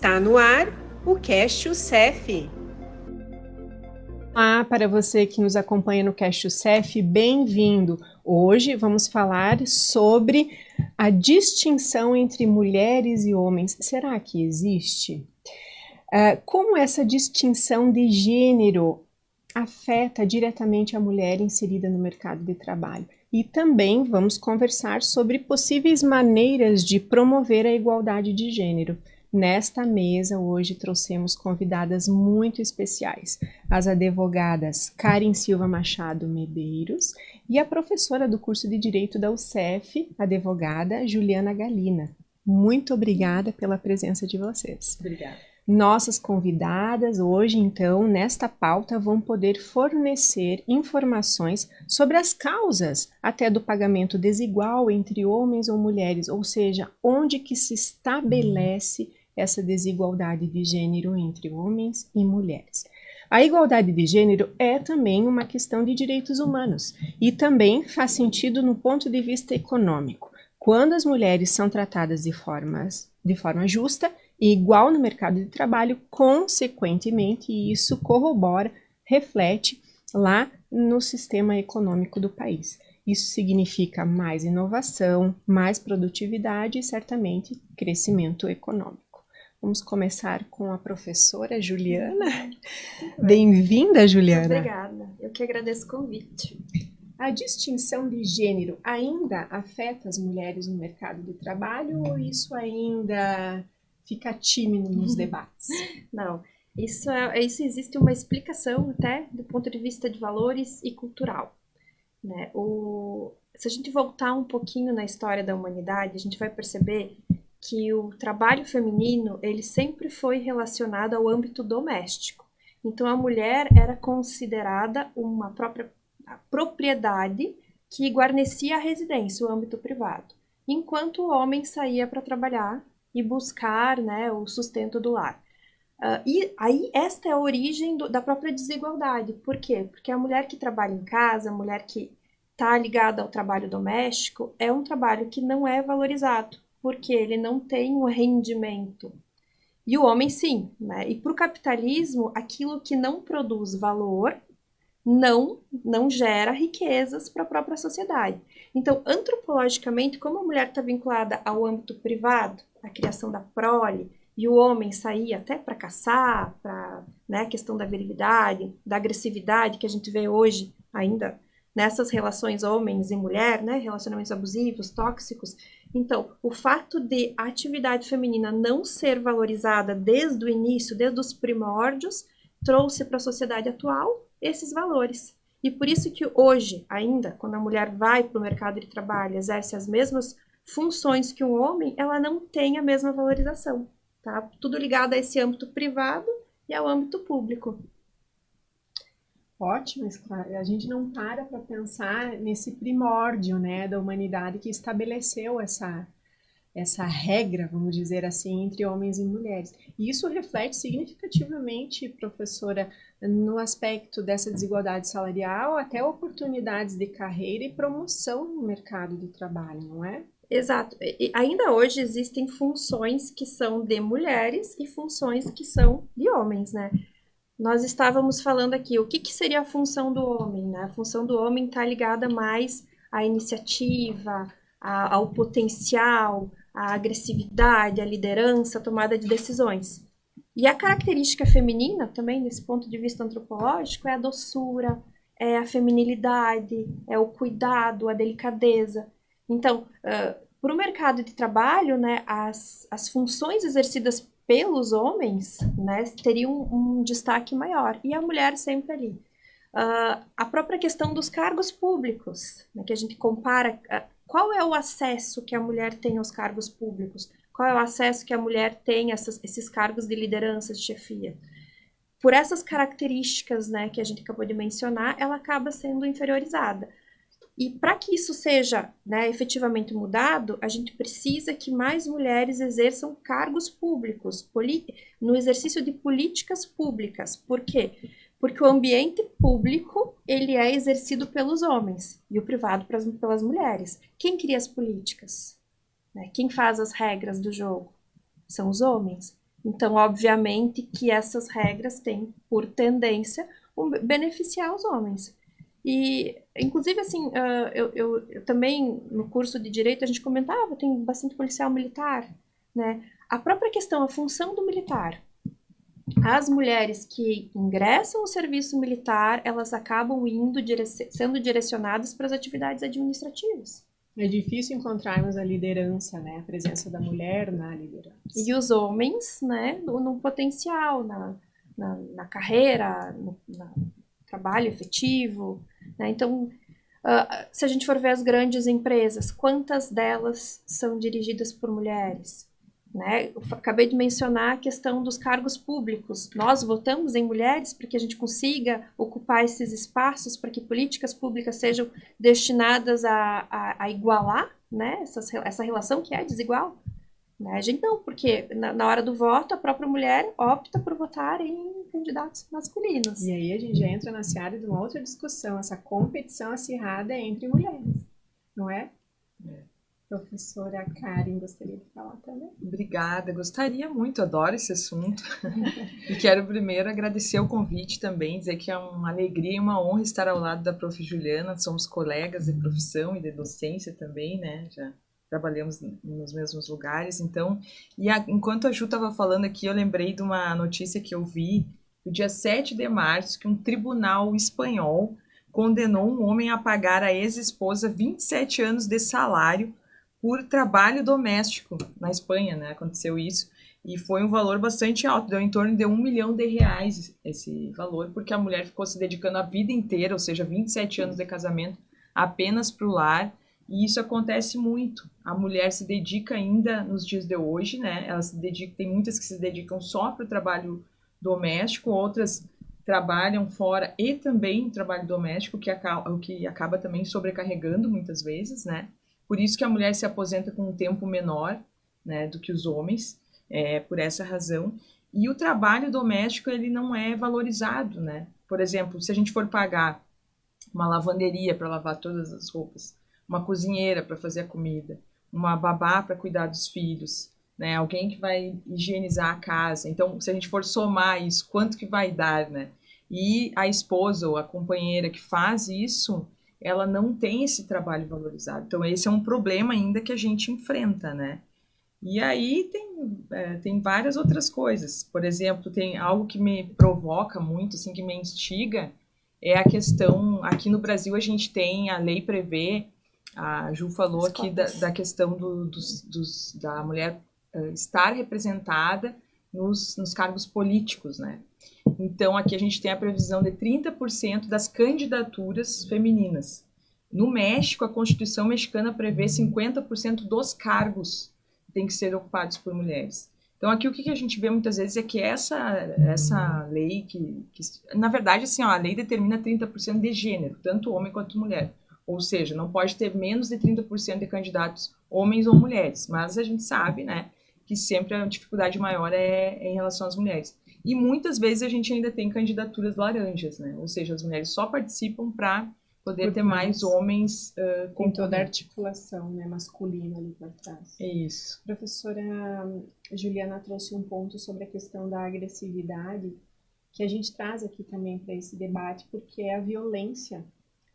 Está no ar o Cast UCEF. Olá, para você que nos acompanha no Cast UCEF, bem-vindo! Hoje vamos falar sobre a distinção entre mulheres e homens. Será que existe? Como essa distinção de gênero afeta diretamente a mulher inserida no mercado de trabalho? E também vamos conversar sobre possíveis maneiras de promover a igualdade de gênero. Nesta mesa, hoje, trouxemos convidadas muito especiais, as advogadas Karen Silva Machado Medeiros e a professora do curso de Direito da UCEF, advogada Juliana Galina. Muito obrigada pela presença de vocês. Obrigada. Nossas convidadas hoje, então, nesta pauta, vão poder fornecer informações sobre as causas até do pagamento desigual entre homens ou mulheres, ou seja, onde que se estabelece essa desigualdade de gênero entre homens e mulheres. A igualdade de gênero é também uma questão de direitos humanos e também faz sentido no ponto de vista econômico. Quando as mulheres são tratadas de forma justa e igual no mercado de trabalho, consequentemente, isso corrobora, reflete lá no sistema econômico do país. Isso significa mais inovação, mais produtividade e, certamente, crescimento econômico. Vamos começar com a professora Juliana. Bem-vinda, Juliana. Obrigada. Eu que agradeço o convite. A distinção de gênero ainda afeta as mulheres no mercado de trabalho ou isso ainda fica tímido nos debates? Não, isso existe uma explicação até do ponto de vista de valores e cultural. Né? Se a gente voltar um pouquinho na história da humanidade, a gente vai perceber que o trabalho feminino ele sempre foi relacionado ao âmbito doméstico. Então a mulher era considerada uma própria propriedade que guarnecia a residência, o âmbito privado, enquanto o homem saía para trabalhar e buscar, né, o sustento do lar. E aí esta é a origem da própria desigualdade. Por quê? Porque a mulher que trabalha em casa, a mulher que está ligada ao trabalho doméstico, é um trabalho que não é valorizado, porque ele não tem um rendimento. E o homem sim, né? E para o capitalismo, aquilo que não produz valor não gera riquezas para a própria sociedade. Então, antropologicamente, como a mulher está vinculada ao âmbito privado, a criação da prole, e o homem saía até para caçar, para, né, a questão da virilidade, da agressividade que a gente vê hoje ainda nessas relações homens e mulher, né, relacionamentos abusivos, tóxicos. Então, o fato de a atividade feminina não ser valorizada desde o início, desde os primórdios, trouxe para a sociedade atual esses valores. E por isso que hoje, ainda, quando a mulher vai para o mercado de trabalho, exerce as mesmas funções que um homem, ela não tem a mesma valorização. Tá? Tudo ligado a esse âmbito privado e ao âmbito público. Ótimo, claro. A gente não para pensar nesse primórdio, né, da humanidade que estabeleceu essa regra, vamos dizer assim, entre homens e mulheres. E isso reflete significativamente, professora, no aspecto dessa desigualdade salarial, até oportunidades de carreira e promoção no mercado de trabalho, não é? Exato. E ainda hoje existem funções que são de mulheres e funções que são de homens, né? Nós estávamos falando aqui, o que seria a função do homem, né? A função do homem está ligada mais à iniciativa, ao potencial, à agressividade, à liderança, à tomada de decisões. E a característica feminina, também, desse ponto de vista antropológico, é a doçura, é a feminilidade, é o cuidado, a delicadeza. Então, para o mercado de trabalho, né, as funções exercidas pelos homens, né, teriam um destaque maior, e a mulher sempre ali. A própria questão dos cargos públicos, né, que a gente compara, qual é o acesso que a mulher tem aos cargos públicos? Qual é o acesso que a mulher tem a esses cargos de liderança, de chefia? Por essas características, né, que a gente acabou de mencionar, ela acaba sendo inferiorizada. E para que isso seja, né, efetivamente mudado, a gente precisa que mais mulheres exerçam cargos públicos, no exercício de políticas públicas. Por quê? Porque o ambiente público ele é exercido pelos homens e o privado pelas mulheres. Quem cria as políticas? Né? Quem faz as regras do jogo? São os homens. Então, obviamente que essas regras têm por tendência beneficiar os homens. E, inclusive, assim, eu também, no curso de Direito, a gente comentava, tem bastante policial militar, né? A própria questão, a função do militar. As mulheres que ingressam no serviço militar, elas acabam sendo direcionadas para as atividades administrativas. É difícil encontrarmos a liderança, né? A presença da mulher na liderança. E os homens, né, no potencial, na carreira, no trabalho efetivo, né? Então, se a gente for ver as grandes empresas, quantas delas são dirigidas por mulheres? Né? Eu acabei de mencionar a questão dos cargos públicos. Nós votamos em mulheres para que a gente consiga ocupar esses espaços, para que políticas públicas sejam destinadas a igualar, né, essa relação que é desigual. Né? A gente não, porque na hora do voto a própria mulher opta por votar em candidatos masculinos. E aí a gente já entra na seara de uma outra discussão, essa competição acirrada entre mulheres, não é? Professora Karen, gostaria de falar também? Obrigada, gostaria muito, adoro esse assunto. E quero primeiro agradecer o convite também, dizer que é uma alegria e uma honra estar ao lado da Prof. Juliana, somos colegas de profissão e de docência também, né? Já trabalhamos nos mesmos lugares, então... enquanto a Ju estava falando aqui, eu lembrei de uma notícia que eu vi no dia 7 de março, que um tribunal espanhol condenou um homem a pagar à ex-esposa 27 anos de salário por trabalho doméstico na Espanha, né? Aconteceu isso. E foi um valor bastante alto, deu em torno de R$1 milhão esse valor, porque a mulher ficou se dedicando a vida inteira, ou seja, 27 anos de casamento, apenas para o lar. E isso acontece muito. A mulher se dedica ainda nos dias de hoje, né? Ela se dedica, tem muitas que se dedicam só para o trabalho doméstico, outras trabalham fora e também trabalho doméstico, o que acaba também sobrecarregando muitas vezes, né? Por isso que a mulher se aposenta com um tempo menor, né, do que os homens, por essa razão. E o trabalho doméstico, ele não é valorizado, né? Por exemplo, se a gente for pagar uma lavanderia para lavar todas as roupas, uma cozinheira para fazer a comida, uma babá para cuidar dos filhos, né? Alguém que vai higienizar a casa. Então, se a gente for somar isso, quanto que vai dar, né? E a esposa ou a companheira que faz isso, ela não tem esse trabalho valorizado. Então, esse é um problema ainda que a gente enfrenta, né? E aí tem várias outras coisas. Por exemplo, tem algo que me provoca muito, assim, que me instiga, é a questão, aqui no Brasil a gente tem, a lei prevê, a Ju falou aqui da questão da mulher estar representada nos cargos políticos, né? Então, aqui a gente tem a previsão de 30% das candidaturas femininas. No México, a Constituição mexicana prevê 50% dos cargos que têm que ser ocupados por mulheres. Então, aqui o que a gente vê muitas vezes é que essa lei, na verdade, assim, ó, a lei determina 30% de gênero, tanto homem quanto mulher. Ou seja, não pode ter menos de 30% de candidatos homens ou mulheres. Mas a gente sabe, né, que sempre a dificuldade maior é em relação às mulheres. E muitas vezes a gente ainda tem candidaturas laranjas, né? Ou seja, as mulheres só participam para poder ter mais homens com toda a articulação, né, masculina ali por trás. É isso. A professora Juliana trouxe um ponto sobre a questão da agressividade, que a gente traz aqui também para esse debate, porque é a violência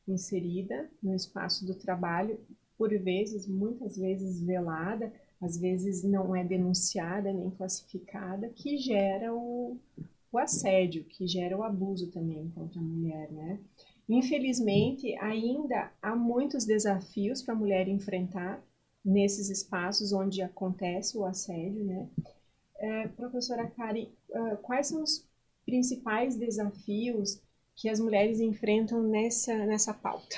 inserida no espaço do trabalho, por vezes, muitas vezes velada, às vezes não é denunciada nem classificada, que gera o assédio, que gera o abuso também contra a mulher, né? Infelizmente, ainda há muitos desafios para a mulher enfrentar nesses espaços onde acontece o assédio, né? Professora Kari, quais são os principais desafios que as mulheres enfrentam nessa pauta?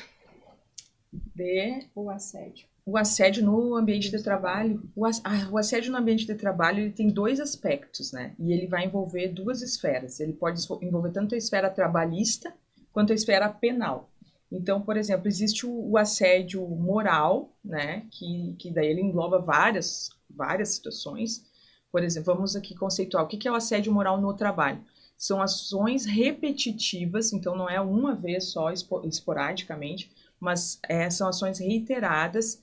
O assédio. O assédio no ambiente de trabalho, o assédio no ambiente de trabalho, ele tem dois aspectos, né? E ele vai envolver duas esferas. Ele pode envolver tanto a esfera trabalhista quanto a esfera penal. Então, por exemplo, existe o assédio moral, né? Que daí ele engloba várias situações. Por exemplo, vamos aqui conceituar o que é o assédio moral no trabalho. São ações repetitivas, então não é uma vez só, esporadicamente, mas são ações reiteradas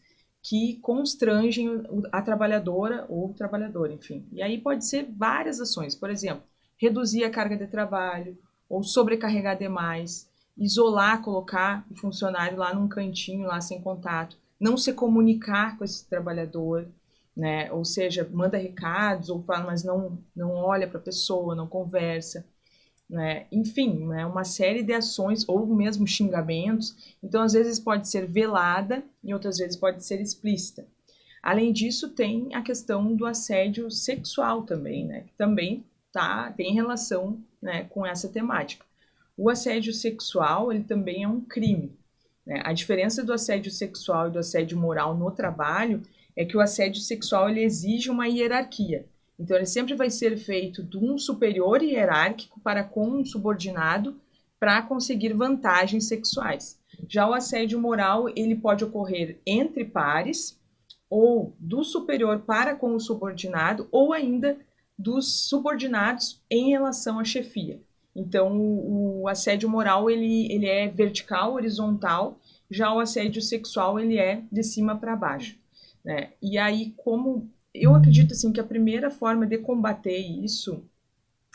que constrangem a trabalhadora ou o trabalhador, enfim. E aí pode ser várias ações, por exemplo, reduzir a carga de trabalho ou sobrecarregar demais, isolar, colocar o funcionário lá num cantinho, lá sem contato, não se comunicar com esse trabalhador, né? Ou seja, manda recados ou fala, mas não olha para a pessoa, não conversa, né? Enfim, né? Uma série de ações ou mesmo xingamentos. Então, às vezes pode ser velada e outras vezes pode ser explícita. Além disso, tem a questão do assédio sexual também, né? Que também tem relação, né, com essa temática. O assédio sexual, ele também é um crime, né? A diferença do assédio sexual e do assédio moral no trabalho é que o assédio sexual ele exige uma hierarquia. Então, ele sempre vai ser feito de um superior hierárquico para com um subordinado para conseguir vantagens sexuais. Já o assédio moral, ele pode ocorrer entre pares, ou do superior para com o subordinado, ou ainda dos subordinados em relação à chefia. Então, o assédio moral, ele é vertical, horizontal, já o assédio sexual, ele é de cima para baixo, né? E aí, como eu acredito assim que a primeira forma de combater isso,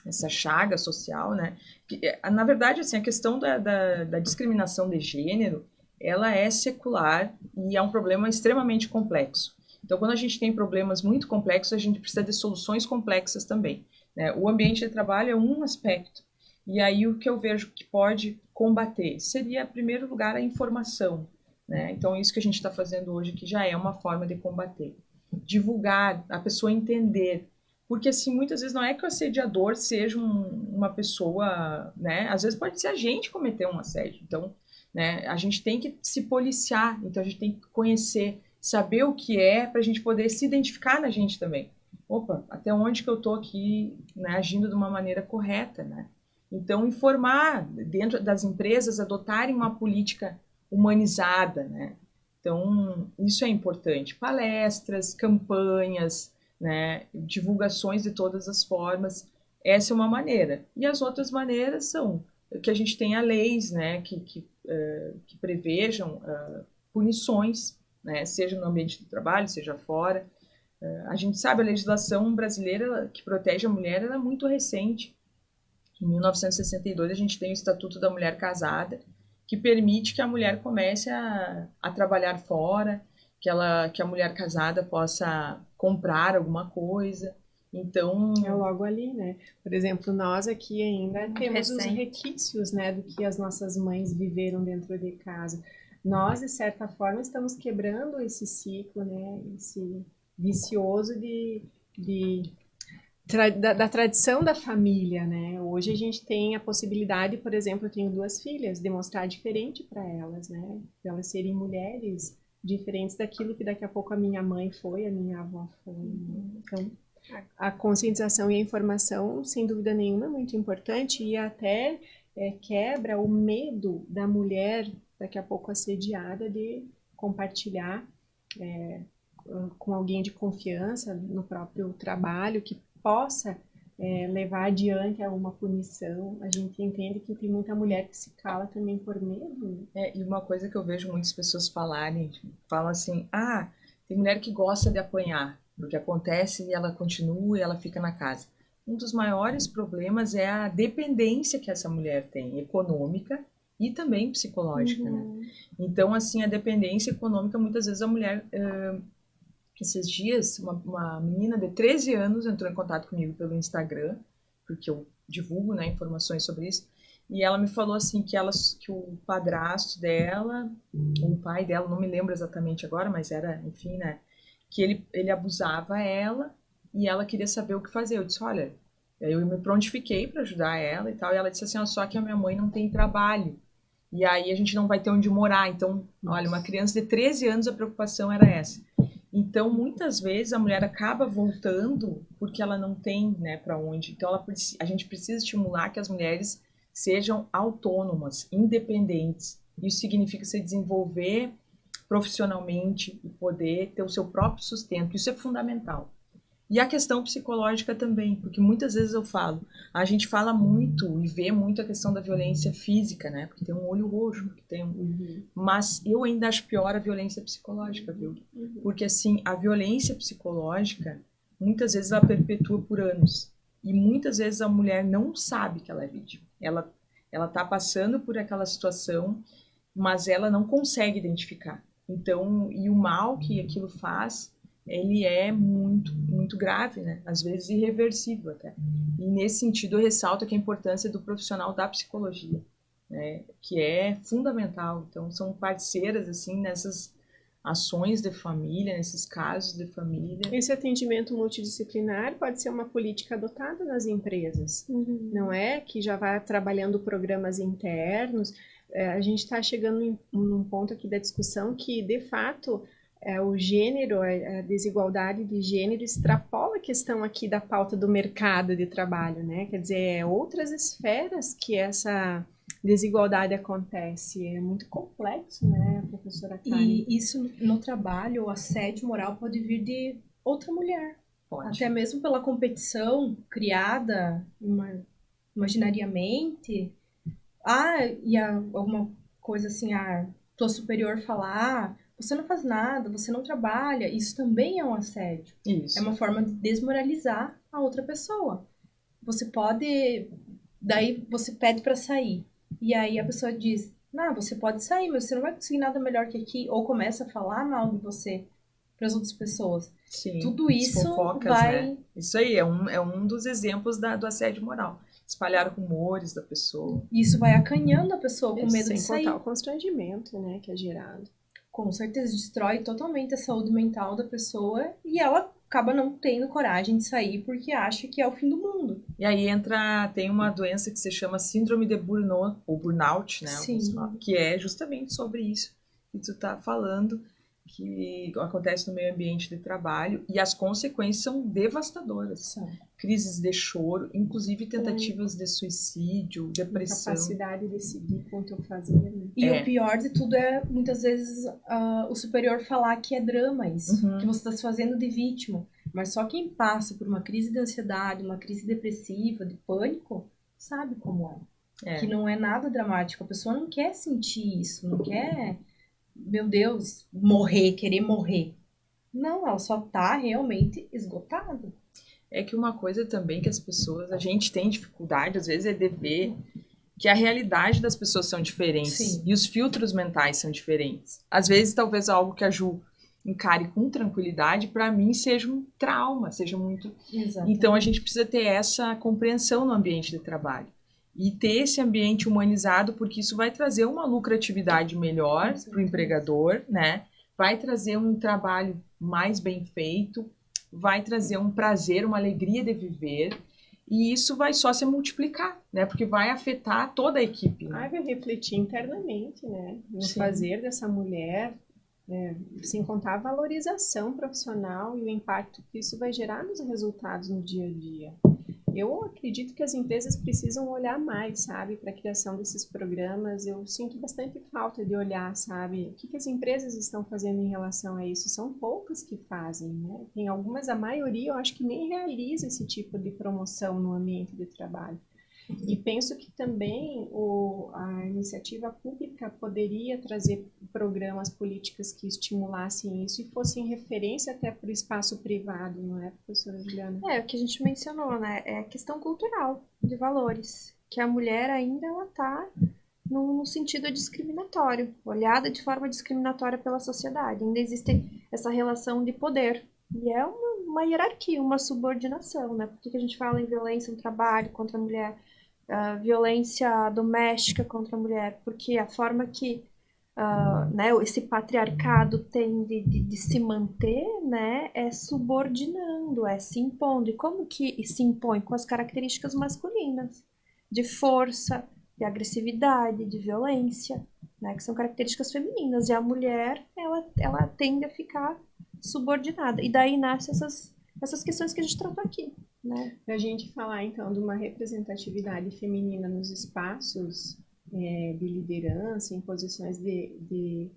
essa chaga social, né? Que, na verdade, assim, a questão da discriminação de gênero, ela é secular e é um problema extremamente complexo. Então, quando a gente tem problemas muito complexos, a gente precisa de soluções complexas também, né? O ambiente de trabalho é um aspecto. E aí o que eu vejo que pode combater seria, em primeiro lugar, a informação, né? Então, isso que a gente está fazendo hoje, que já é uma forma de combater. Divulgar, a pessoa entender. Porque, assim, muitas vezes não é que o assediador seja uma pessoa, né? Às vezes pode ser a gente cometer um assédio. Então, né, a gente tem que se policiar. Então, a gente tem que conhecer, saber o que é, para a gente poder se identificar na gente também. Opa, até onde que eu estou aqui, né, agindo de uma maneira correta, né? Então, informar dentro das empresas, adotarem uma política humanizada, né? Então, isso é importante. Palestras, campanhas, né? Divulgações de todas as formas. Essa é uma maneira. E as outras maneiras são que a gente tenha leis, né? Que prevejam punições, né? Seja no ambiente do trabalho, seja fora. A gente sabe, a legislação brasileira que protege a mulher ela é muito recente. Em 1962, a gente tem o Estatuto da Mulher Casada, que permite que a mulher comece a trabalhar fora, que a mulher casada possa comprar alguma coisa. Então... É logo ali, né? Por exemplo, nós aqui ainda temos os requisitos, né, do que as nossas mães viveram dentro de casa. Nós, de certa forma, estamos quebrando esse ciclo, né, esse vicioso da tradição da família, né? Hoje a gente tem a possibilidade, por exemplo, eu tenho 2 filhas, de mostrar diferente para elas, né? Para elas serem mulheres diferentes daquilo que daqui a pouco a minha mãe foi, a minha avó foi. Né? Então, a conscientização e a informação, sem dúvida nenhuma, é muito importante e até quebra o medo da mulher, daqui a pouco assediada, de compartilhar com alguém de confiança no próprio trabalho, que possa levar adiante alguma punição. A gente entende que tem muita mulher que se cala também por medo. E uma coisa que eu vejo muitas pessoas falam assim, tem mulher que gosta de apanhar, o que acontece e ela continua e ela fica na casa. Um dos maiores problemas é a dependência que essa mulher tem, econômica e também psicológica, né? Então, assim, a dependência econômica, muitas vezes a mulher... Esses dias, uma menina de 13 anos entrou em contato comigo pelo Instagram, porque eu divulgo, né, informações sobre isso, e ela me falou assim que o padrasto dela, ou o pai dela, não me lembro exatamente agora, mas era, enfim, né, que ele abusava ela e ela queria saber o que fazer. Eu disse, olha, eu me prontifiquei para ajudar ela e tal, e ela disse assim, só que a minha mãe não tem trabalho, e aí a gente não vai ter onde morar. Então, olha, uma criança de 13 anos, a preocupação era essa. Então, muitas vezes a mulher acaba voltando porque ela não tem, né, para onde. Então, a gente precisa estimular que as mulheres sejam autônomas, independentes. Isso significa se desenvolver profissionalmente e poder ter o seu próprio sustento. Isso é fundamental. E a questão psicológica também, porque muitas vezes eu falo, a gente fala muito e vê muito a questão da violência física, né? Porque tem um olho roxo, porque tem mas eu ainda acho pior a violência psicológica, viu? Porque assim, a violência psicológica, muitas vezes ela perpetua por anos. E muitas vezes a mulher não sabe que ela é vítima. Ela tá passando por aquela situação, mas ela não consegue identificar. Então, e o mal que aquilo faz, ele é muito, muito grave, né? Às vezes irreversível até. E nesse sentido eu ressalto aqui a importância do profissional da psicologia, né? Que é fundamental. Então, são parceiras, assim, nessas ações de família, nesses casos de família. Esse atendimento multidisciplinar pode ser uma política adotada nas empresas, não é? Que já vai trabalhando programas internos. A gente está chegando em um ponto aqui da discussão que, de fato, o gênero, a desigualdade de gênero extrapola a questão aqui da pauta do mercado de trabalho, né? Quer dizer, outras esferas que essa desigualdade acontece. É muito complexo, né, professora Karen? E isso no trabalho, o assédio moral pode vir de outra mulher. Pode. Até mesmo pela competição criada imaginariamente. Alguma coisa assim, tua superior falar, você não faz nada, você não trabalha. Isso também é um assédio. Isso. É uma forma de desmoralizar a outra pessoa. Você pode... Daí você pede pra sair. E aí a pessoa diz, não, você pode sair, mas você não vai conseguir nada melhor que aqui. Ou começa a falar mal de você para as outras pessoas. Sim, Tudo isso fofocas, vai... né? Isso aí é um dos exemplos do assédio moral. Espalhar rumores da pessoa. Isso vai acanhando a pessoa com medo Sem de sair. contar o constrangimento, né, que é gerado. Com certeza, destrói totalmente a saúde mental da pessoa e ela acaba não tendo coragem de sair porque acha que é o fim do mundo. E aí tem uma doença que se chama síndrome de burnout, ou burnout, né? Sim. Que é justamente sobre isso que tu tá falando, que acontece no meio ambiente de trabalho e as consequências são devastadoras. Crises de choro, inclusive tentativas de suicídio, depressão. Capacidade de decidir quanto eu fazer, né? E o pior de tudo é, muitas vezes, o superior falar que é drama isso, que você está se fazendo de vítima. Mas só quem passa por uma crise de ansiedade, uma crise depressiva, de pânico, sabe como é. Que não é nada dramático. A pessoa não quer sentir isso, não quer, meu Deus, querer morrer. Não, ela só tá realmente esgotada. É que uma coisa também que a gente tem dificuldade, às vezes, é de ver que a realidade das pessoas são diferentes. Sim. E os filtros mentais são diferentes. Às vezes, talvez algo que a Ju encare com tranquilidade, para mim, seja um trauma, seja muito... Exatamente. Então, a gente precisa ter essa compreensão no ambiente de trabalho. E ter esse ambiente humanizado, porque isso vai trazer uma lucratividade melhor para o empregador, né? Vai trazer um trabalho mais bem feito, vai trazer um prazer, uma alegria de viver, e isso vai só se multiplicar, né? Porque vai afetar toda a equipe. Né? Vai refletir internamente, né? No fazer dessa mulher, sem contar a valorização profissional e o impacto que isso vai gerar nos resultados no dia a dia. Eu acredito que as empresas precisam olhar mais, sabe, para a criação desses programas. Eu sinto bastante falta de olhar, sabe, o que as empresas estão fazendo em relação a isso. São poucas que fazem, né? Tem algumas, a maioria, eu acho que nem realiza esse tipo de promoção no ambiente de trabalho. E penso que também a iniciativa pública poderia trazer programas, políticas que estimulassem isso e fossem referência até para o espaço privado, não é, professora Juliana? É, o que a gente mencionou, né? É a questão cultural de valores, que a mulher ainda ela tá no sentido discriminatório, olhada de forma discriminatória pela sociedade. Ainda existe essa relação de poder. E é uma hierarquia, uma subordinação, né? Por que a gente fala em violência no trabalho contra a mulher? Violência doméstica contra a mulher, porque a forma que né, esse patriarcado tem de se manter, né, é subordinando, é se impondo. E como que se impõe? Com as características masculinas, de força, de agressividade, de violência, né, que são características femininas. E a mulher, ela tende a ficar subordinada. E daí nascem essas questões que a gente tratou aqui. Né? Para a gente falar, então, de uma representatividade feminina nos espaços de liderança, em posições de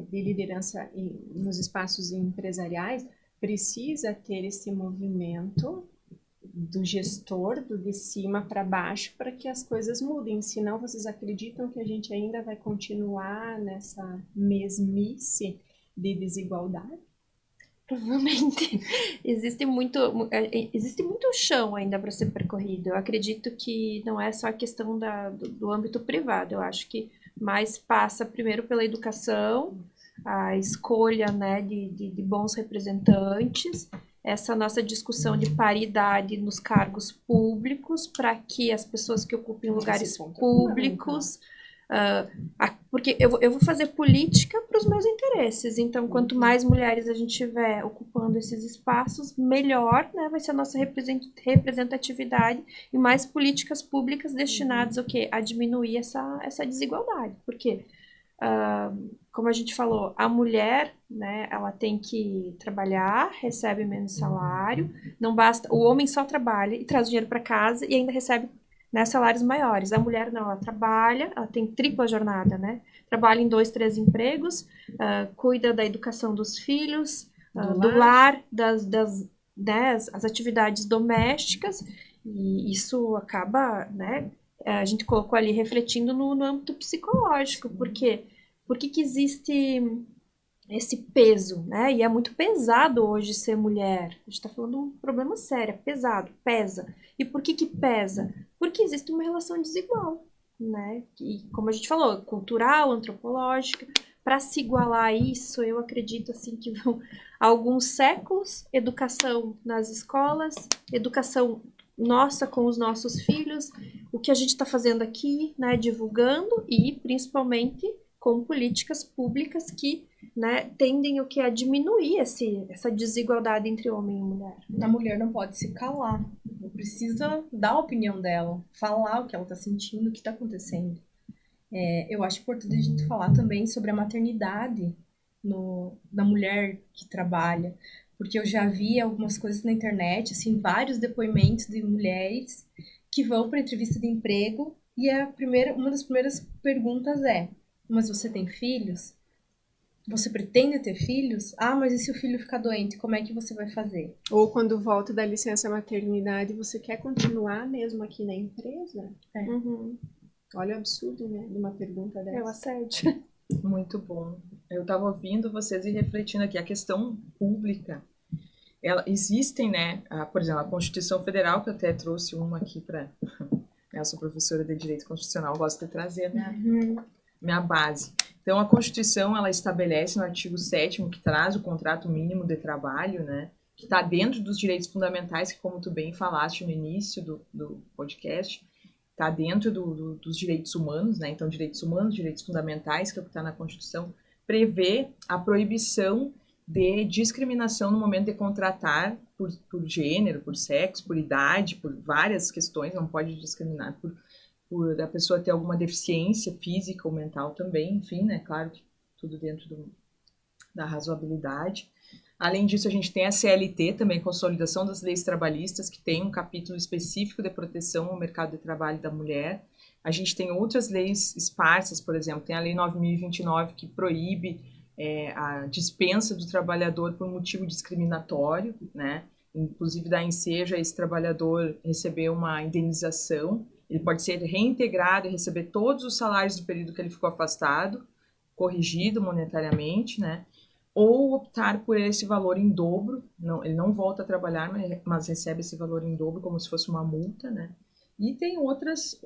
liderança nos espaços empresariais, precisa ter esse movimento do gestor, do de cima para baixo, para que as coisas mudem. Senão, vocês acreditam que a gente ainda vai continuar nessa mesmice de desigualdade? Provavelmente existe muito chão ainda para ser percorrido. Eu acredito que não é só a questão do âmbito privado. Eu acho que mais passa primeiro pela educação, a escolha, né, de bons representantes, essa nossa discussão de paridade nos cargos públicos, para que as pessoas que ocupem lugares públicos... porque eu vou fazer política para os meus interesses, então quanto mais mulheres a gente tiver ocupando esses espaços, melhor, né, vai ser a nossa representatividade e mais políticas públicas destinadas a diminuir essa desigualdade, porque como a gente falou, a mulher, né, ela tem que trabalhar, recebe menos salário, não basta, o homem só trabalha e traz dinheiro para casa e ainda recebe, né, salários maiores. A mulher não, ela trabalha, ela tem tripla jornada, né? Trabalha em 2, 3 empregos, cuida da educação dos filhos, do lar, né, as atividades domésticas, e isso acaba, né? A gente colocou ali refletindo no âmbito psicológico, porque por que existe esse peso, né? E é muito pesado hoje ser mulher. A gente está falando de um problema sério, pesado, pesa. E por que pesa? Porque existe uma relação desigual, né? E como a gente falou, cultural, antropológica. Para se igualar a isso, eu acredito assim que vão alguns séculos, educação nas escolas, educação nossa com os nossos filhos, o que a gente está fazendo aqui, né? Divulgando e principalmente com políticas públicas que, né, tendem a diminuir essa desigualdade entre homem e mulher. A mulher não pode se calar, precisa dar a opinião dela, falar o que ela está sentindo, o que está acontecendo. Eu acho importante a gente falar também sobre a maternidade da mulher que trabalha, porque eu já vi algumas coisas na internet, assim, vários depoimentos de mulheres que vão para entrevista de emprego e uma das primeiras perguntas é: mas você tem filhos? Você pretende ter filhos? Ah, mas e se o filho ficar doente, como é que você vai fazer? Ou quando volta da licença maternidade, você quer continuar mesmo aqui na empresa? Uhum. Olha o absurdo, né, de uma pergunta dessa. É o assédio. Muito bom. Eu estava ouvindo vocês e refletindo aqui. A questão pública, existem, né, por exemplo, a Constituição Federal, que eu até trouxe uma aqui para... Eu sou professora de Direito Constitucional, gosto de trazer minha base. Então, a Constituição, ela estabelece no artigo 7º, que traz o contrato mínimo de trabalho, né, que está dentro dos direitos fundamentais, que, como tu bem falaste no início do podcast, está dentro dos direitos humanos, né, então, direitos humanos, direitos fundamentais, que é o que está na Constituição, prevê a proibição de discriminação no momento de contratar por gênero, por sexo, por idade, por várias questões, não pode discriminar por a pessoa ter alguma deficiência física ou mental também, enfim, né, claro que tudo dentro da razoabilidade. Além disso, a gente tem a CLT também, Consolidação das Leis Trabalhistas, que tem um capítulo específico de proteção ao mercado de trabalho da mulher. A gente tem outras leis esparsas, por exemplo, tem a Lei 9.029, que proíbe a dispensa do trabalhador por motivo discriminatório, né? Inclusive dá ensejo a esse trabalhador receber uma indenização. Ele pode ser reintegrado e receber todos os salários do período que ele ficou afastado, corrigido monetariamente, né? Ou optar por esse valor em dobro, ele não volta a trabalhar, mas recebe esse valor em dobro como se fosse uma multa, né? E tem outras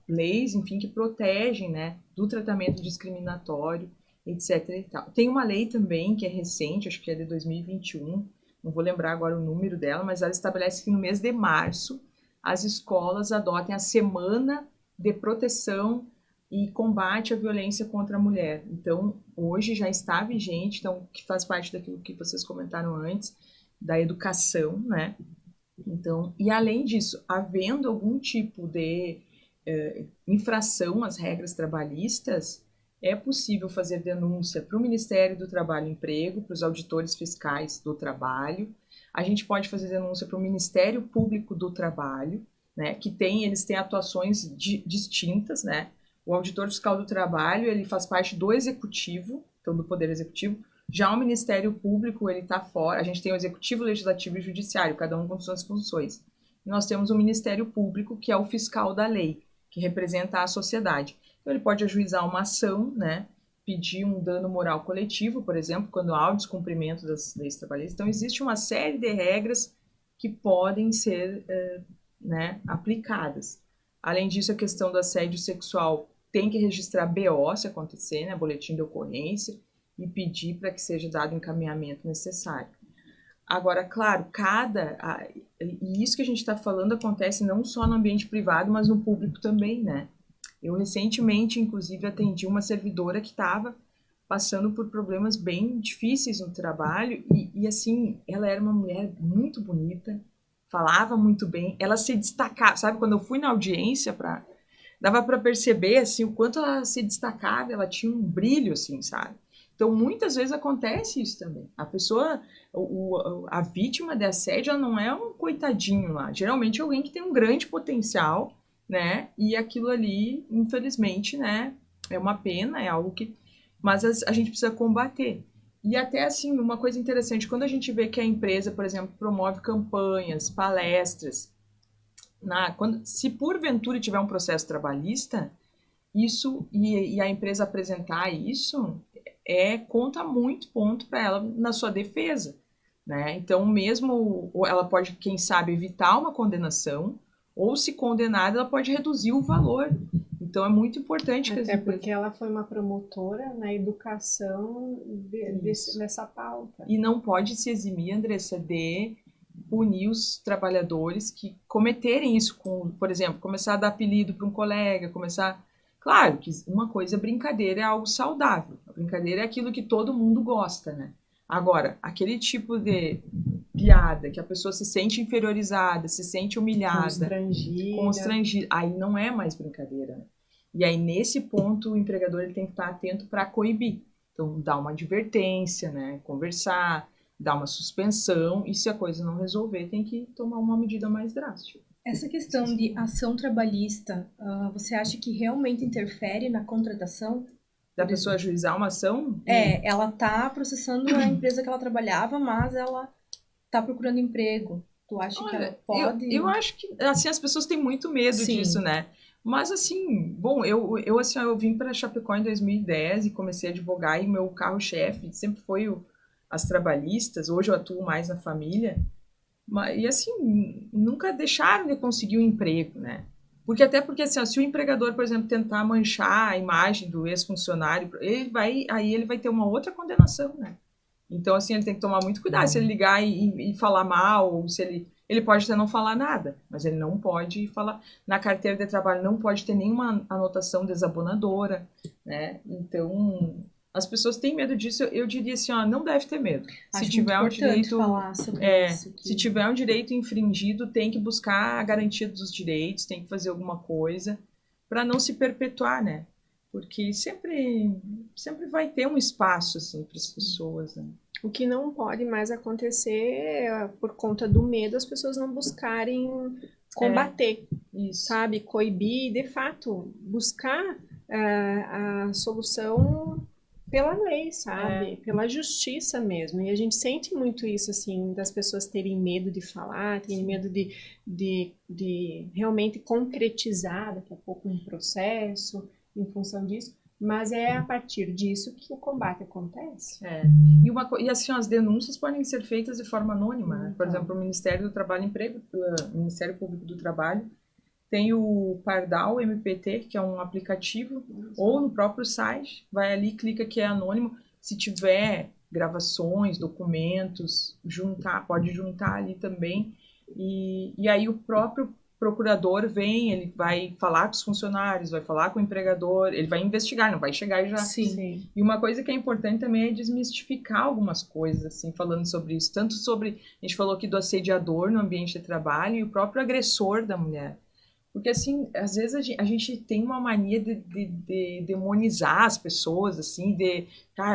leis, enfim, que protegem, né, do tratamento discriminatório, etc. e tal. Tem uma lei também que é recente, acho que é de 2021, não vou lembrar agora o número dela, mas ela estabelece que no mês de março as escolas adotem a Semana de Proteção e Combate à Violência contra a Mulher. Então, hoje já está vigente, então, que faz parte daquilo que vocês comentaram antes, da educação, né? Então, e além disso, havendo algum tipo de infração às regras trabalhistas, é possível fazer denúncia para o Ministério do Trabalho e Emprego, para os auditores fiscais do trabalho. A gente pode fazer denúncia para o Ministério Público do Trabalho, né, que eles têm atuações distintas, né? O auditor fiscal do trabalho, ele faz parte do executivo, então do Poder Executivo, Já o Ministério Público, ele está fora, a gente tem o Executivo, Legislativo e Judiciário, cada um com suas funções. Nós temos o Ministério Público, que é o fiscal da lei, que representa a sociedade. Então, ele pode ajuizar uma ação, né, pedir um dano moral coletivo, por exemplo, quando há o descumprimento das leis trabalhistas. Então, existe uma série de regras que podem ser né, aplicadas. Além disso, a questão do assédio sexual tem que registrar BO se acontecer, né, boletim de ocorrência, e pedir para que seja dado o encaminhamento necessário. Agora, claro, e isso que a gente está falando acontece não só no ambiente privado, mas no público também, né? Eu recentemente, inclusive, atendi uma servidora que estava passando por problemas bem difíceis no trabalho e assim, ela era uma mulher muito bonita, falava muito bem, ela se destacava, sabe? Quando eu fui na audiência, dava para perceber, assim, o quanto ela se destacava, ela tinha um brilho, assim, sabe? Então, muitas vezes acontece isso também. A pessoa, a vítima de assédio, ela não é um coitadinho lá. Geralmente é alguém que tem um grande potencial, né? E aquilo ali, infelizmente, né? É uma pena, é algo que... Mas a gente precisa combater. E até, assim, uma coisa interessante, quando a gente vê que a empresa, por exemplo, promove campanhas, palestras, se porventura tiver um processo trabalhista, isso, e a empresa apresentar isso... conta muito ponto para ela na sua defesa, né? Então, mesmo ela pode, quem sabe, evitar uma condenação, ou se condenada, ela pode reduzir o valor. Então, é muito importante que até porque ela foi uma promotora na educação nessa pauta. E não pode se eximir, Andressa, de punir os trabalhadores que cometerem isso, por exemplo, começar a dar apelido para um colega, começar... Claro que uma coisa, brincadeira é algo saudável. A brincadeira é aquilo que todo mundo gosta, né? Agora, aquele tipo de piada que a pessoa se sente inferiorizada, se sente humilhada, constrangida, aí não é mais brincadeira, né? E aí, nesse ponto, o empregador ele tem que estar atento para coibir. Então, dar uma advertência, né? Conversar, dar uma suspensão, e se a coisa não resolver, tem que tomar uma medida mais drástica. Essa questão de ação trabalhista, você acha que realmente interfere na contratação? Da pessoa ajuizar uma ação? Ela está processando a empresa que ela trabalhava, mas ela está procurando emprego. Tu acha que ela pode... Eu acho que, assim, as pessoas têm muito medo disso, né? Mas, assim, bom, eu vim para Chapecó em 2010 e comecei a advogar, e meu carro-chefe sempre foi as trabalhistas. Hoje eu atuo mais na família. E assim, nunca deixaram de conseguir um emprego, né? Até porque assim, ó, se o empregador, por exemplo, tentar manchar a imagem do ex-funcionário, ele vai ter uma outra condenação, né? Então, assim, ele tem que tomar muito cuidado. Se ele ligar e falar mal, ou se ele pode até não falar nada, mas ele não pode falar. Na carteira de trabalho não pode ter nenhuma anotação desabonadora, né? Então... As pessoas têm medo disso, eu diria assim, ó, não deve ter medo. Se tiver um direito, falar sobre isso. Se tiver um direito infringido, tem que buscar a garantia dos direitos, tem que fazer alguma coisa para não se perpetuar, né? Porque sempre vai ter um espaço assim para as pessoas, né? O que não pode mais acontecer por conta do medo, as pessoas não buscarem combater, sabe? Coibir, de fato, buscar a solução pela lei, sabe? Pela justiça mesmo. E a gente sente muito isso, assim, das pessoas terem medo de falar, terem medo de realmente concretizar daqui a pouco um processo em função disso. Mas é a partir disso que o combate acontece. E assim, as denúncias podem ser feitas de forma anônima, né? Por exemplo, o Ministério do Trabalho e Emprego, Ministério Público do Trabalho, tem o Pardal MPT, que é um aplicativo, ou no próprio site, vai ali, clica que é anônimo. Se tiver gravações, documentos, pode juntar ali também. E aí o próprio procurador vem, ele vai falar com os funcionários, vai falar com o empregador, ele vai investigar, não vai chegar e já... Sim. E uma coisa que é importante também é desmistificar algumas coisas, assim, falando sobre isso. Tanto sobre, a gente falou aqui do assediador no ambiente de trabalho e o próprio agressor da mulher. Porque, assim, às vezes a gente tem uma mania de demonizar as pessoas, assim,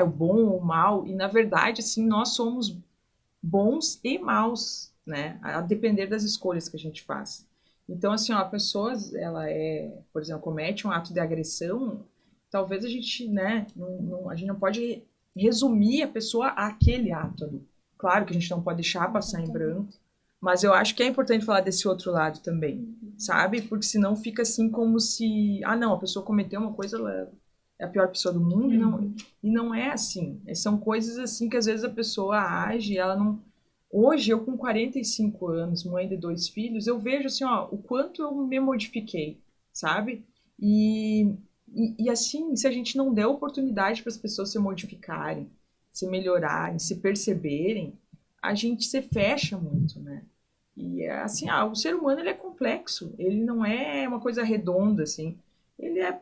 o bom ou o mal, e, na verdade, assim, nós somos bons e maus, né, a depender das escolhas que a gente faz. Então, assim, ó, a pessoa, ela por exemplo, comete um ato de agressão, talvez a gente, né, a gente não pode resumir a pessoa àquele ato ali. Claro que a gente não pode deixar passar em branco, mas eu acho que é importante falar desse outro lado também, sabe? Porque senão fica assim como se, não, a pessoa cometeu uma coisa, ela é a pior pessoa do mundo, e não é assim. São coisas assim que às vezes a pessoa age, ela não... Hoje, eu com 45 anos, mãe de 2 filhos, eu vejo assim, o quanto eu me modifiquei, sabe? E assim, se a gente não der oportunidade para as pessoas se modificarem, se melhorarem, se perceberem, a gente se fecha muito, né? E assim, o ser humano ele é complexo, ele não é uma coisa redonda, assim. Ele é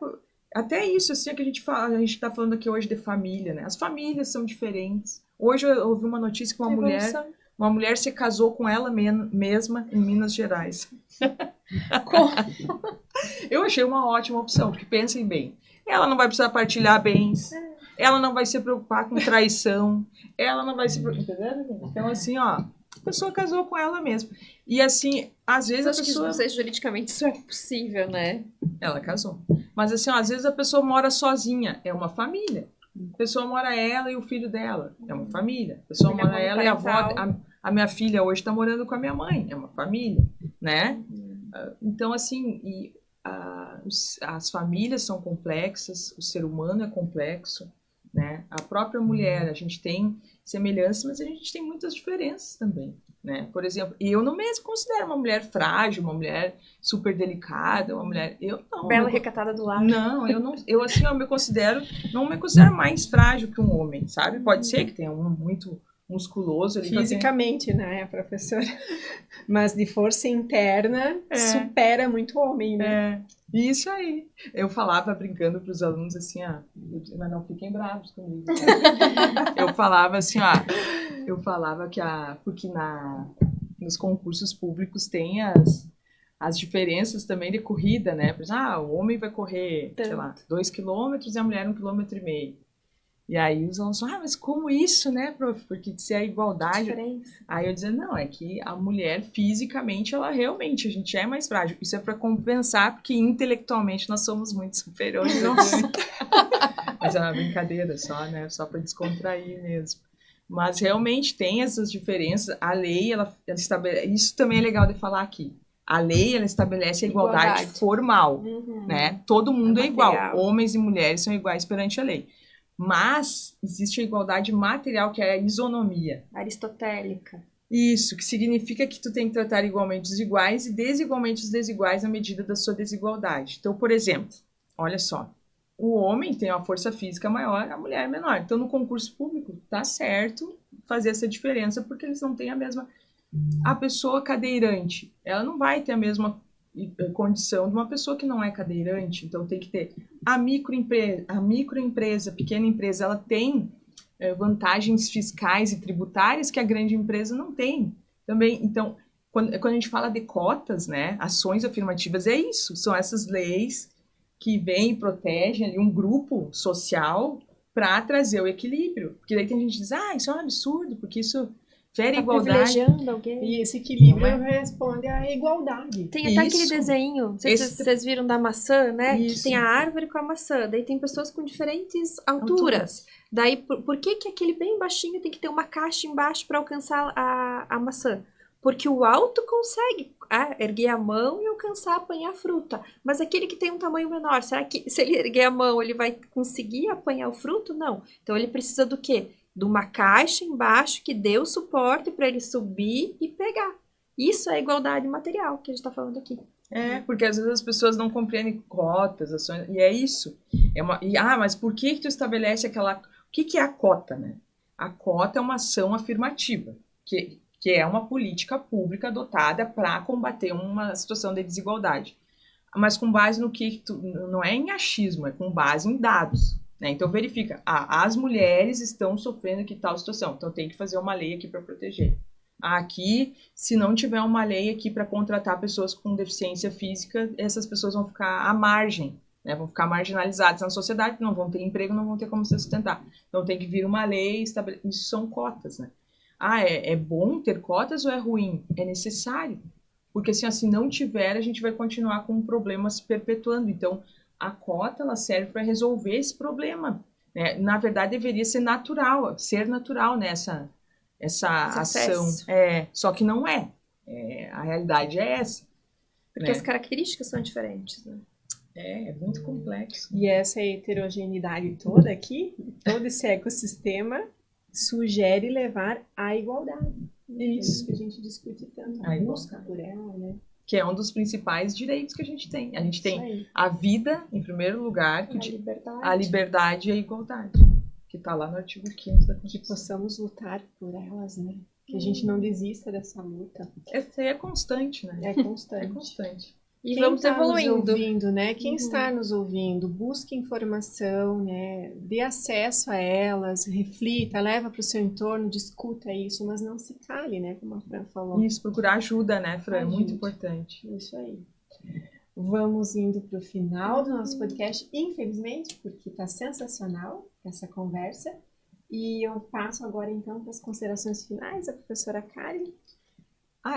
até isso assim que a gente fala, a gente está falando aqui hoje de família, né? As famílias são diferentes. Hoje eu ouvi uma notícia que uma mulher se casou com ela mesma em Minas Gerais. Eu achei uma ótima opção, porque pensem bem, ela não vai precisar partilhar bens, ela não vai se preocupar com traição, ela não vai se preocupar, então assim, a pessoa casou com ela mesma. E assim, às vezes a pessoa... Não sei se juridicamente isso é possível, né? Ela casou. Mas assim, às vezes a pessoa mora sozinha, é uma família. A pessoa mora ela e o filho dela, é uma família. A pessoa mora ela e a avó, a minha filha hoje está morando com a minha mãe, é uma família, né? Então assim, as famílias são complexas, o ser humano é complexo, né? A própria mulher, a gente tem semelhanças, mas a gente tem muitas diferenças também, né? Por exemplo, eu não me considero uma mulher frágil, uma mulher super delicada, uma mulher... Bela recatada do lar. Não, eu assim, não me considero mais frágil que um homem, sabe? Pode ser que tenha um muito musculoso ali. Fisicamente, né, professora? Mas de força interna, supera muito o homem, né? Isso aí. Eu falava brincando para os alunos assim, mas não fiquem bravos comigo. Eu falava assim, eu falava que porque nos concursos públicos tem as diferenças também de corrida, né? Por exemplo, o homem vai correr, sei lá, 2 quilômetros e a mulher 1,5 km. E aí os alunos falam, mas como isso, né, prof? Porque se é igualdade... Diferença. Aí eu dizia, não, é que a mulher, fisicamente, ela realmente, a gente é mais frágil. Isso é para compensar, porque intelectualmente nós somos muito superiores. Mas é uma brincadeira só, né? Só para descontrair mesmo. Mas realmente tem essas diferenças. A lei, ela estabelece... Isso também é legal de falar aqui. A lei, ela estabelece a igualdade formal, né? Todo mundo é igual. Homens e mulheres são iguais perante a lei. Mas existe a igualdade material, que é a isonomia. Aristotélica. Isso, que significa que tu tem que tratar igualmente os iguais e desigualmente os desiguais na medida da sua desigualdade. Então, por exemplo, olha só, o homem tem uma força física maior, a mulher menor. Então, no concurso público, tá certo fazer essa diferença, porque eles não têm a mesma... A pessoa cadeirante, ela não vai ter a mesma condição de uma pessoa que não é cadeirante. Então tem que ter a microempresa, pequena empresa, ela tem vantagens fiscais e tributárias que a grande empresa não tem também. Então quando a gente fala de cotas, né, ações afirmativas, é isso, são essas leis que vêm e protegem ali um grupo social para trazer o equilíbrio, porque daí tem gente que diz, isso é um absurdo, porque isso fere igualdade. Privilegiando alguém. E esse equilíbrio responde à igualdade. Tem até aquele desenho, não sei se vocês viram, da maçã, né? Isso. Que tem a árvore com a maçã. Daí tem pessoas com diferentes alturas. Daí, por que aquele bem baixinho tem que ter uma caixa embaixo para alcançar a maçã? Porque o alto consegue erguer a mão e alcançar, apanhar a fruta. Mas aquele que tem um tamanho menor, será que se ele erguer a mão, ele vai conseguir apanhar o fruto? Não. Então ele precisa do quê? De uma caixa embaixo que dê o suporte para ele subir e pegar. Isso é igualdade material que a gente está falando aqui. Porque às vezes as pessoas não compreendem cotas, ações, e é isso. Mas por que tu estabelece aquela... O que é a cota, né? A cota é uma ação afirmativa, que é uma política pública adotada para combater uma situação de desigualdade. Mas com base no que... Não é em achismo, é com base em dados. Então verifica, as mulheres estão sofrendo que tal situação, então tem que fazer uma lei aqui para proteger. Aqui, se não tiver uma lei aqui para contratar pessoas com deficiência física, essas pessoas vão ficar à margem, né? Vão ficar marginalizadas na sociedade, não vão ter emprego, não vão ter como se sustentar. Então tem que vir uma lei, isso são cotas, né? É bom ter cotas ou é ruim? É necessário, porque se não tiver, a gente vai continuar com o problema se perpetuando. Então, a cota ela serve para resolver esse problema né? Na verdade, deveria ser natural, né, essa ação. acesso. Só que não é. A realidade é essa. Porque né? as características são diferentes, né? É muito complexo. E essa heterogeneidade toda aqui, todo esse ecossistema, sugere levar à igualdade. É isso que a gente discute tanto, a busca por ela, né? Que é um dos principais direitos que a gente tem. A gente Isso tem aí. a vida, em primeiro lugar, a liberdade e a igualdade, que está lá no artigo 5º da Que Constituição. possamos lutar por elas, né? Que a gente não desista dessa luta. Essa aí é constante, né? É constante. É constante. E Quem vamos está evoluindo. nos ouvindo, né? Quem está nos ouvindo, busque informação, né? Dê acesso a elas, reflita, leva para o seu entorno, discuta isso, mas não se cale, né? Como a Fran falou. Isso, procurar ajuda, né, Fran? É muito Ajuda. importante. Isso aí. Vamos indo para o final do nosso podcast, infelizmente, porque está sensacional essa conversa. E eu passo agora, então, para as considerações finais da professora Karen.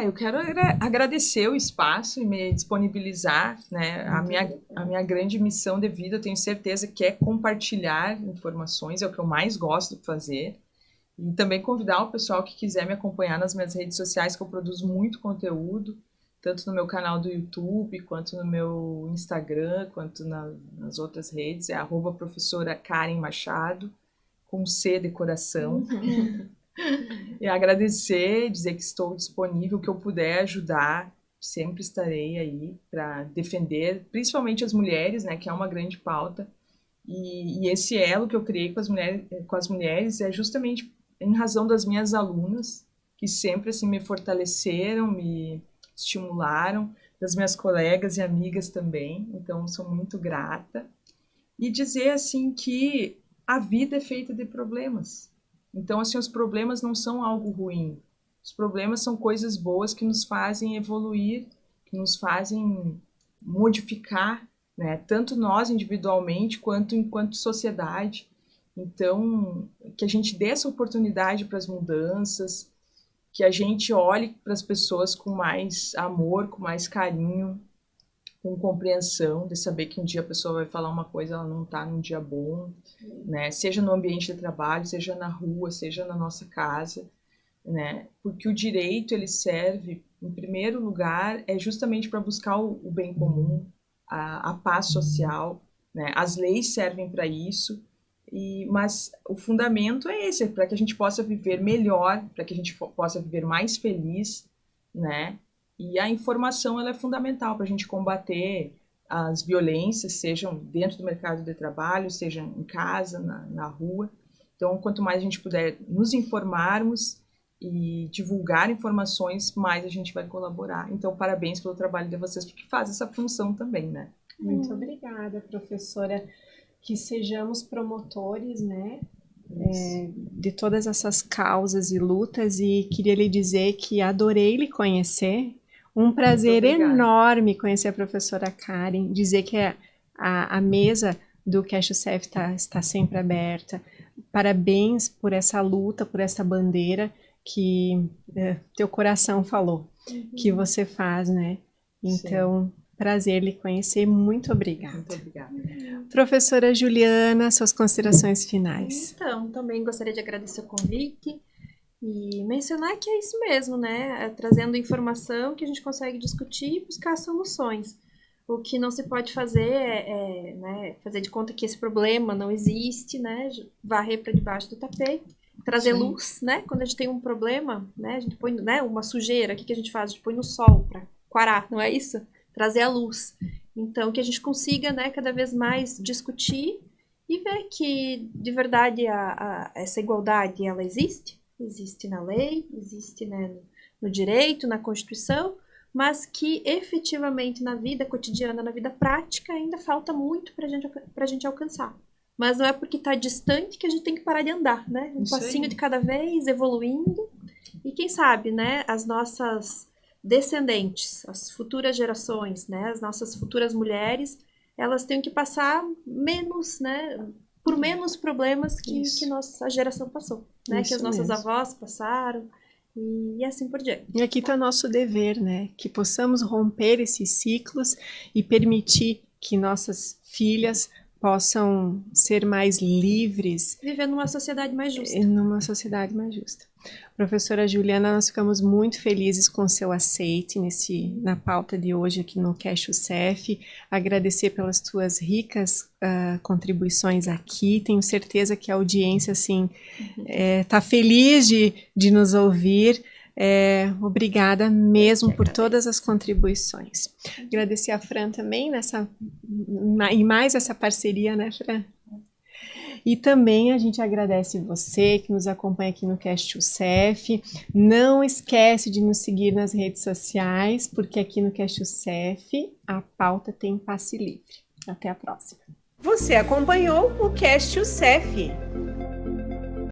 Eu quero agradecer o espaço e me disponibilizar, né? A minha grande missão de vida, eu tenho certeza que é compartilhar informações, é o que eu mais gosto de fazer. E também convidar o pessoal que quiser me acompanhar nas minhas redes sociais, que eu produzo muito conteúdo, tanto no meu canal do YouTube, quanto no meu Instagram, quanto nas outras redes. É @professora Karen Machado, com C de coração. E agradecer, dizer que estou disponível, que eu puder ajudar, sempre estarei aí para defender, principalmente as mulheres, né, que é uma grande pauta. E esse elo que eu criei com as mulheres é justamente em razão das minhas alunas, que sempre assim, me fortaleceram, me estimularam, das minhas colegas e amigas também, então sou muito grata. E dizer assim que a vida é feita de problemas. Então, assim, os problemas não são algo ruim. Os problemas são coisas boas que nos fazem evoluir, que nos fazem modificar, né? Tanto nós individualmente quanto enquanto sociedade. Então, que a gente dê essa oportunidade para as mudanças, que a gente olhe para as pessoas com mais amor, com mais carinho, com compreensão, de saber que um dia a pessoa vai falar uma coisa, ela não está num dia bom, né? Seja no ambiente de trabalho, seja na rua, seja na nossa casa, né? Porque o direito, ele serve, em primeiro lugar, é justamente para buscar o bem comum, a paz social, né? As leis servem para isso, mas o fundamento é esse, para que a gente possa viver melhor, para que a gente possa viver mais feliz, né? E a informação, ela é fundamental para a gente combater as violências, sejam dentro do mercado de trabalho, sejam em casa, na rua. Então, quanto mais a gente puder nos informarmos e divulgar informações, mais a gente vai colaborar. Então, parabéns pelo trabalho de vocês, porque faz essa função também, né? Muito obrigada, professora. Que sejamos promotores, né? De todas essas causas e lutas, e queria lhe dizer que adorei lhe conhecer. Um prazer enorme conhecer a professora Karen, dizer que a mesa do CashUCEF está sempre aberta. Parabéns por essa luta, por essa bandeira que teu coração falou, que você faz, né? Então, prazer lhe conhecer, muito obrigada. Muito obrigada. Professora Juliana, suas considerações finais. Então, também gostaria de agradecer o convite e mencionar que é isso mesmo, né? Trazendo informação que a gente consegue discutir e buscar soluções. O que não se pode fazer né, fazer de conta que esse problema não existe, né? Varrer para debaixo do tapete, trazer luz, né? Quando a gente tem um problema, né? A gente põe, né, uma sujeira, o que a gente faz? A gente põe no sol para quarar, não é isso? Trazer a luz. Então, que a gente consiga, né, cada vez mais discutir e ver que, de verdade, essa igualdade, ela existe na lei, existe, né, no direito, na Constituição, mas que efetivamente na vida cotidiana, na vida prática, ainda falta muito para a gente alcançar. Mas não é porque está distante que a gente tem que parar de andar, né? Um passinho de cada vez, evoluindo. E quem sabe, né, as nossas descendentes, as futuras gerações, né, as nossas futuras mulheres, elas têm que passar menos, né, por menos problemas que nossa geração passou, né, que as nossas avós passaram e assim por diante. E aqui está nosso dever, né, que possamos romper esses ciclos e permitir que nossas filhas possam ser mais livres. Viver numa sociedade mais justa. Numa sociedade mais justa. Professora Juliana, nós ficamos muito felizes com o seu aceite na pauta de hoje aqui no Cash UCEF. Agradecer pelas tuas ricas contribuições aqui. Tenho certeza que a audiência tá feliz de nos ouvir. Obrigada mesmo por todas as contribuições. Agradecer a Fran também e mais essa parceria, né, Fran? E também a gente agradece você que nos acompanha aqui no Cast UCEF. Não esquece de nos seguir nas redes sociais, porque aqui no Cast UCEF a pauta tem passe livre. Até a próxima. Você acompanhou o Cast UCEF.